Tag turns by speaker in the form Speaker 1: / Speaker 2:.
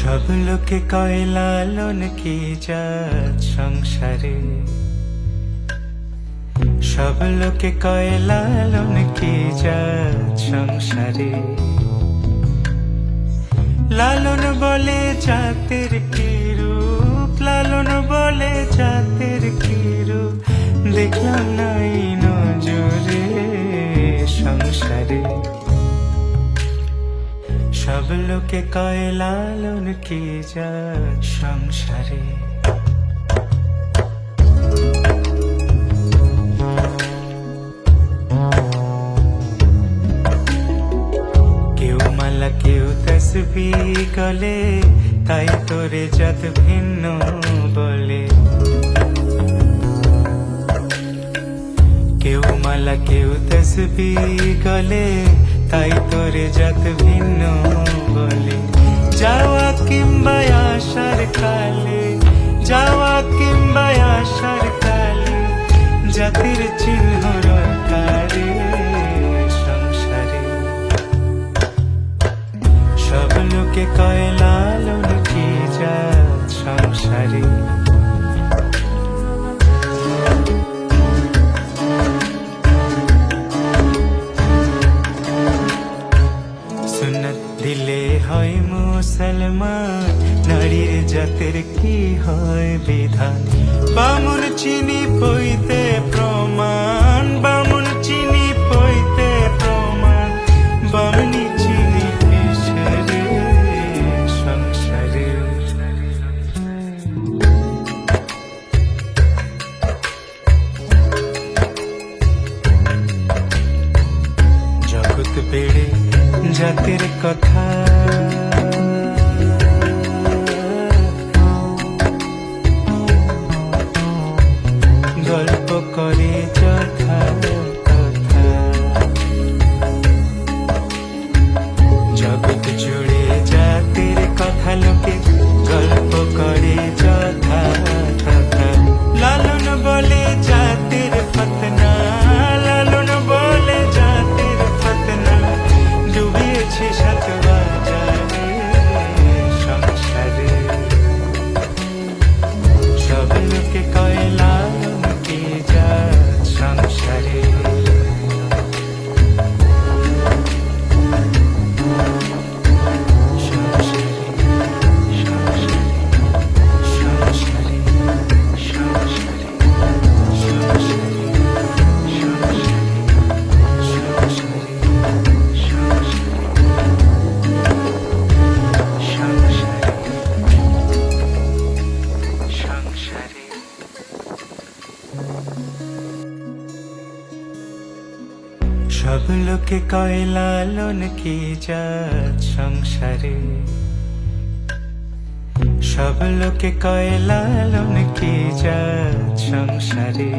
Speaker 1: সব লোকে কয় লালন কি জাত সংসারে, সব লোকে কয় লালন কি জাত সংসারে। লালন বলে জাতের কি রূপ, লালন বলে জাতের কি রূপ, দেখলাম নাই নজরে সংসারে। সব লোকে কয় লালন কি জাত সংসারে। কেউ মালা কেউ তসবিহ গলে, তাই তোরে জাত ভিন্ন বলে। কেউ মালা কেউ তসবিহ গলে, তাই তোরে জাত ভিন্ন বলে। যাওয়া কিংবা আসার কালে, যাওয়া কিংবা আসার কালে, জাতির চিহ্ন রটারে সংসারে। সব লোকে কয় লালন কি জাত সংসারে। সুন্নত দিলে হয় মুসলমান, নারীর জাতের কি হয় বিধান। বামুন চিনি পইতে প্রমাণ, বামুন চিনি পইতে প্রমাণ, বামনি চিনি পেশারে সংসারে। জগৎ বেড়ে জাতের কথা, গল্প করে যথা কথা। জগৎ জুড়ে জাতের কথা লোকে গল্প করে যথা কথা। লালন বলে জাতের ফতনা, লালন বলে জাতের ফতনা, ডুবিয়েছে সাতবাজারে সংসারে। সব লোকে কয় লালন কি জাত সংসারে। সব লোকে কয় লালন কি জাত সংসারে। সব লোকে কয় লালন কি জাত সংসারে।